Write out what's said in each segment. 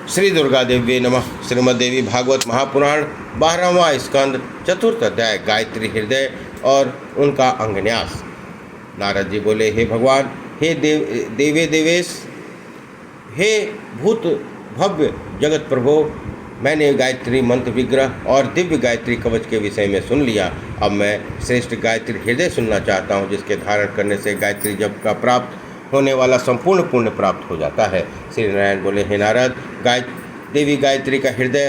श्री दुर्गा देवी नमः। श्रीमद्देवी भागवत महापुराण 12वां स्कंद चतुर्थ अध्याय गायत्री हृदय और उनका अंगन्यास। नारद जी बोले, हे भगवान, हे देवे देवेश, हे भूत भव्य जगत प्रभो, मैंने गायत्री मंत्र विग्रह और दिव्य गायत्री कवच के विषय में सुन लिया। अब मैं श्रेष्ठ गायत्री हृदय सुनना चाहता हूँ, जिसके धारण करने से गायत्री जप का प्राप्त होने वाला संपूर्ण पुण्य प्राप्त हो जाता है। श्री नारायण बोले, हे नारद, देवी गायत्री का हृदय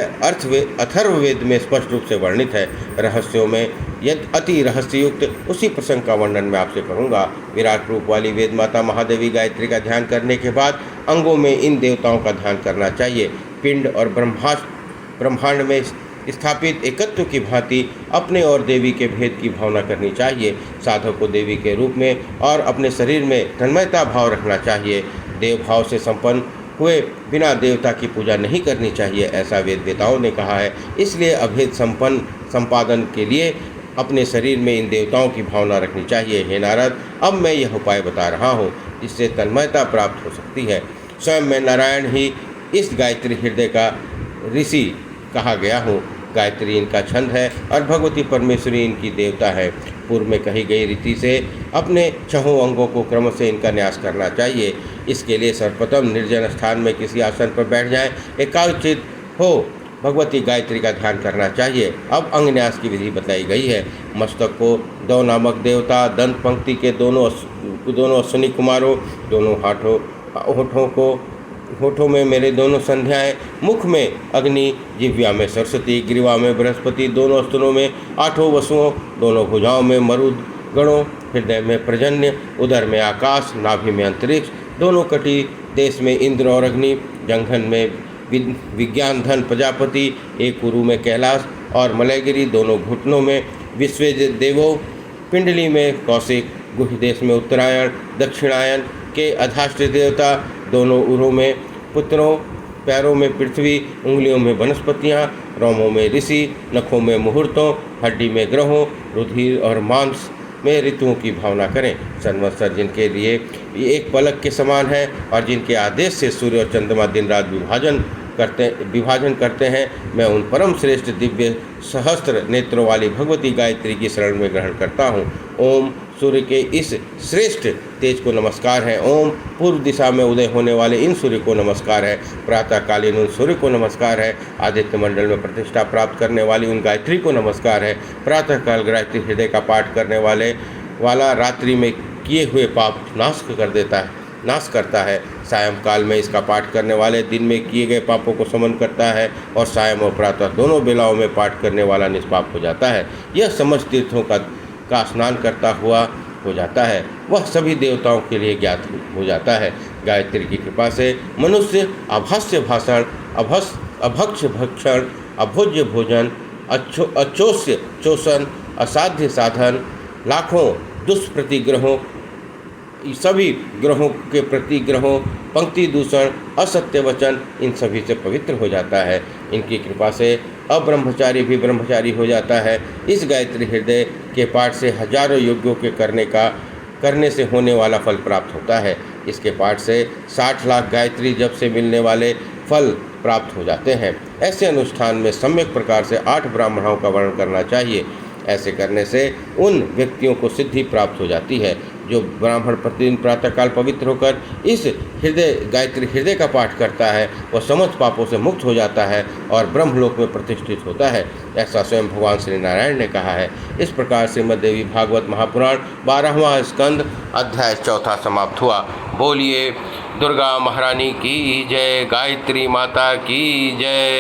अथर्ववेद में स्पष्ट रूप से वर्णित है। रहस्यों में यदि अति रहस्ययुक्त उसी प्रसंग का वर्णन मैं आपसे करूँगा। विराट रूप वाली वेद माता महादेवी गायत्री का ध्यान करने के बाद अंगों में इन देवताओं का ध्यान करना चाहिए। पिंड और ब्रह्मांड में स्थापित एकत्व की भांति अपने और देवी के भेद की भावना करनी चाहिए। साधक को देवी के रूप में और अपने शरीर में तन्मयता भाव रखना चाहिए। देव भाव से संपन्न हुए बिना देवता की पूजा नहीं करनी चाहिए, ऐसा वेदाओं ने कहा है। इसलिए अभेद संपादन के लिए अपने शरीर में इन देवताओं की भावना रखनी चाहिए। हे नारद, अब मैं यह उपाय बता रहा हूँ, जिससे तन्मयता प्राप्त हो सकती है। स्वयं मैं नारायण ही इस गायत्री हृदय का ऋषि कहा गया हूँ। गायत्री इनका छंद है और भगवती परमेश्वरी इनकी देवता है। पूर्व में कही गई रीति से अपने छहों अंगों को क्रम से इनका न्यास करना चाहिए। इसके लिए सर्वप्रथम निर्जन स्थान में किसी आसन पर बैठ जाएं, एकाग्रचित हो भगवती गायत्री का ध्यान करना चाहिए। अब अंग न्यास की विधि बताई गई है। मस्तक को दो नामक देवता, दंत पंक्ति के दोनों अश्विनी कुमारों, दोनों होठों में मेरे दोनों संध्याएं, मुख में अग्नि, जिह्वा में सरस्वती, ग्रीवा में बृहस्पति, दोनों स्तनों में आठों वसुओं, दोनों भुजाओं में मरुद गणों, हृदय में पर्जन्य, उदर में आकाश, नाभि में अंतरिक्ष, दोनों कटी देश में इंद्र और अग्नि, जंघन में विज्ञान धन प्रजापति, एक उरु में कैलाश और मलयगिरी, दोनों घुटनों में विश्व देवों, पिंडली में कौशिक, गुह देश में उत्तरायण, दक्षिणायन के अधिष्ठात्री देवता, दोनों उरों में पुत्रों, पैरों में पृथ्वी, उंगलियों में वनस्पतियाँ, रोमों में ऋषि, नखों में मुहूर्तों, हड्डी में ग्रहों, रुधिर और मांस में ऋतुओं की भावना करें। संवत्सर जिनके लिए एक पलक के समान है और जिनके आदेश से सूर्य और चंद्रमा दिन रात विभाजन करते हैं, मैं उन परम श्रेष्ठ दिव्य सहस्त्र नेत्रों वाली भगवती गायत्री की शरण में ग्रहण करता हूँ। ओम सूर्य के इस श्रेष्ठ तेज को नमस्कार है। ओम पूर्व दिशा में उदय होने वाले इन सूर्य को नमस्कार है। प्रातःकालीन उन सूर्य को नमस्कार है। आदित्य मंडल में प्रतिष्ठा प्राप्त करने वाली उन गायत्री को नमस्कार है। प्रातःकाल गायत्री हृदय का पाठ करने वाला रात्रि में किए हुए पाप नाश करता है। सायंकाल में इसका पाठ करने वाले दिन में किए गए पापों को समन करता है और सायं और प्रातः दोनों बेलाओं में पाठ करने वाला निष्पाप हो जाता है। यह समस्त तीर्थों का स्नान करता हुआ हो जाता है। वह सभी देवताओं के लिए ज्ञात हो जाता है। गायत्री की कृपा से मनुष्य अभास्य भाषण, अभक्ष भक्षण, अभोज्य भोजन, अचोष्य चोषण, असाध्य साधन, लाखों दुष्प्रतिग्रहों, सभी ग्रहों के प्रतिग्रहों, पंक्ति दूषण, असत्य वचन, इन सभी से पवित्र हो जाता है। इनकी कृपा से अब्रह्मचारी भी ब्रह्मचारी हो जाता है। इस गायत्री हृदय के पाठ से हजारों यज्ञों के करने से होने वाला फल प्राप्त होता है। इसके पाठ से 60 लाख गायत्री जप से मिलने वाले फल प्राप्त हो जाते हैं। ऐसे अनुष्ठान में सम्यक प्रकार से 8 ब्राह्मणों का वर्णन करना चाहिए। ऐसे करने से उन व्यक्तियों को सिद्धि प्राप्त हो जाती है। जो ब्राह्मण प्रतिदिन प्रातःकाल पवित्र होकर इस गायत्री हृदय का पाठ करता है, वह समस्त पापों से मुक्त हो जाता है और ब्रह्मलोक में प्रतिष्ठित होता है। ऐसा स्वयं भगवान श्री नारायण ने कहा है। इस प्रकार श्रीमद्देवी भागवत महापुराण 12वां स्कंद अध्याय 4 समाप्त हुआ। बोलिए दुर्गा महारानी की जय, गायत्री माता की जय।